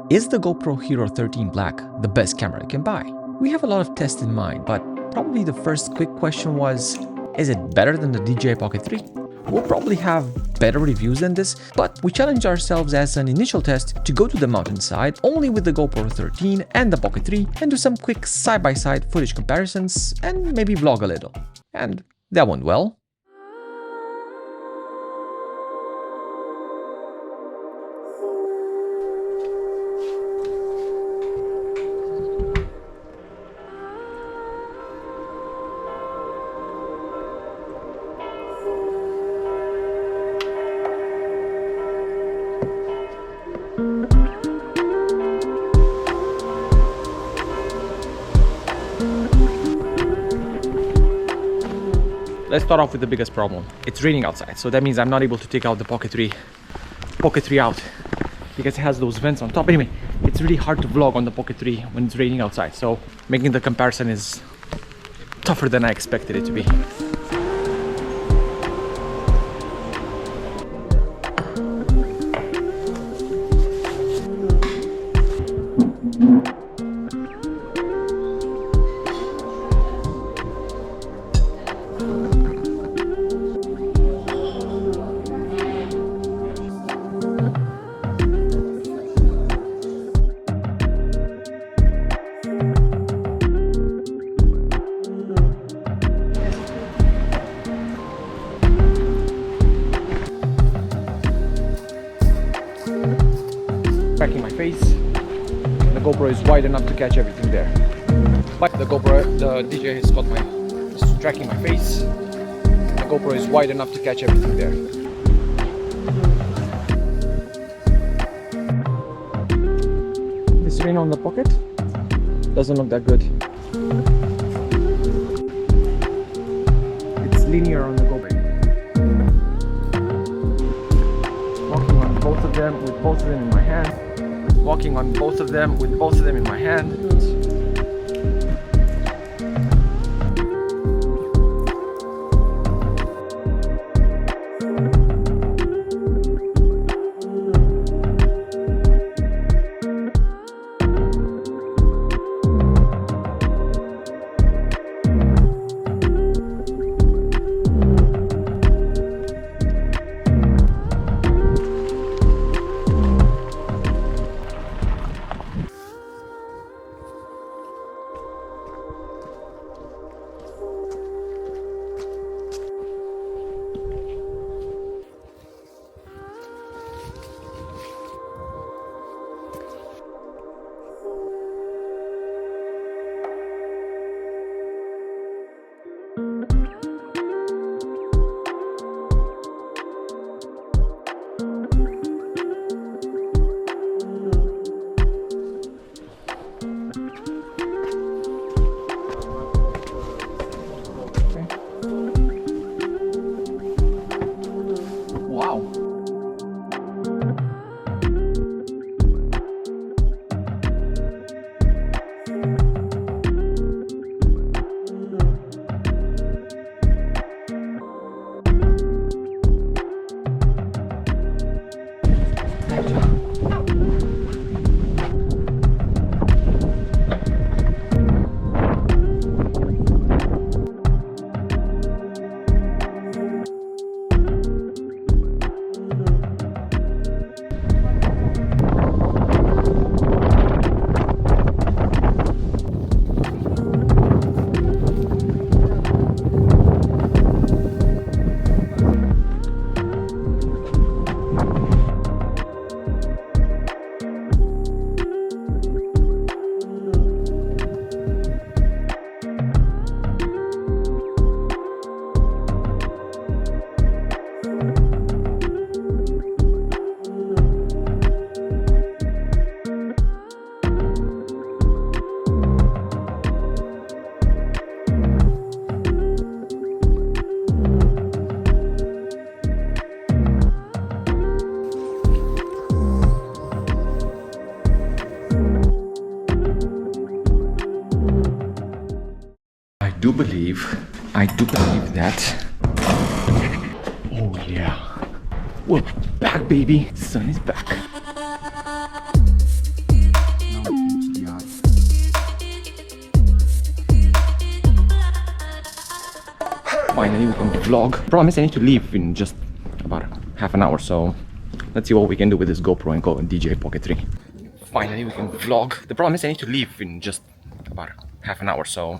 Is the GoPro Hero 13 Black the best camera you can buy? We have a lot of tests in mind, but probably the first quick question was, is it better than the DJI Pocket 3? We'll probably have better reviews than this, but we challenged ourselves as an initial test to go to the mountainside only with the GoPro 13 and the Pocket 3 and do some quick side-by-side footage comparisons and maybe vlog a little. And that went well. Let's start off with the biggest problem. It's raining outside, so that means I'm not able to take out the Pocket 3 out because it has those vents on top. Anyway, it's really hard to vlog on the Pocket 3 when it's raining outside, so making the comparison is tougher than I expected it to be. Cracking my face. The GoPro is wide enough to catch everything there. But the DJI has got tracking my face. The GoPro is wide enough to catch everything there. This rain on the Pocket doesn't look that good. It's linear on the GoPro. Walking on both of them with both of them in my hand. Walking on both of them with both of them in my hand. I do believe that. Oh yeah, we're back, baby. The sun is back. Finally we can vlog. Promise I need to leave in just about half an hour, so let's see what we can do with this GoPro and go on DJI Pocket 3. Finally we can vlog. The problem is I need to leave in just about half an hour, so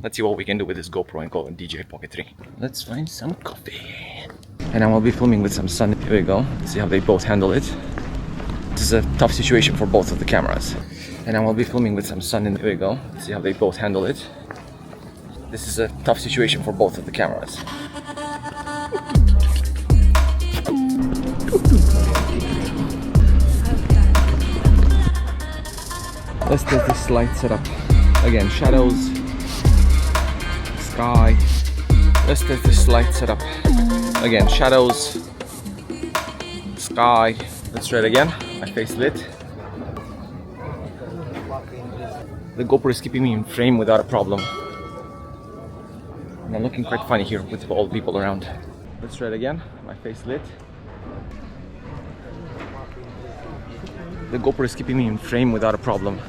let's see what we can do with this GoPro and go on DJI Pocket 3. Let's find some coffee. And I will be filming with some sun. Here we go. See how they both handle it. This is a tough situation for both of the cameras. And I will be filming with some sun. Here we go. See how they both handle it. This is a tough situation for both of the cameras. Let's test this light setup. Again, shadows, sky. Let's test this light setup. Again, shadows, sky. Let's try it again. My face lit. The GoPro is keeping me in frame without a problem. And I'm looking quite funny here with all the people around. Let's try it again. My face lit. The GoPro is keeping me in frame without a problem.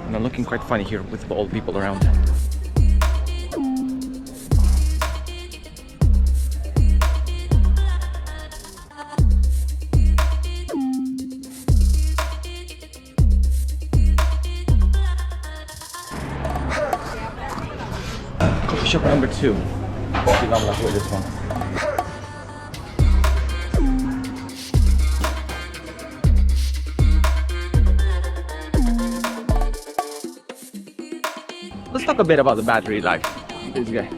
And I'm looking quite funny here with all the people around. Coffee shop number 2. Let's see if I'm lucky with this one. Let's talk a bit about the battery life. This guy.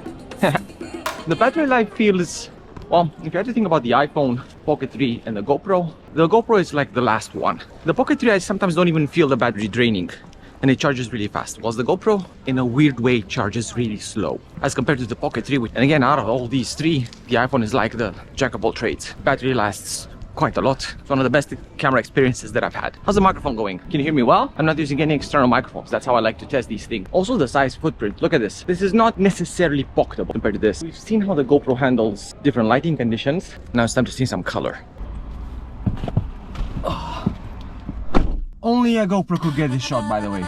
The battery life feels, well, if you had to think about the iPhone Pocket 3 and the GoPro is like the last one. The Pocket 3, I sometimes don't even feel the battery draining, and it charges really fast, whilst the GoPro, in a weird way, charges really slow as compared to the Pocket 3. And again, out of all these three, the iPhone is like the jack of all trades. Battery lasts quite a lot. It's one of the best camera experiences that I've had. How's the microphone going? Can you hear me well? I'm not using any external microphones. That's how I like to test these things. Also the size footprint. Look at this. This is not necessarily pocketable compared to this. We've seen how the GoPro handles different lighting conditions. Now it's time to see some color. Oh. Only a GoPro could get this shot, by the way.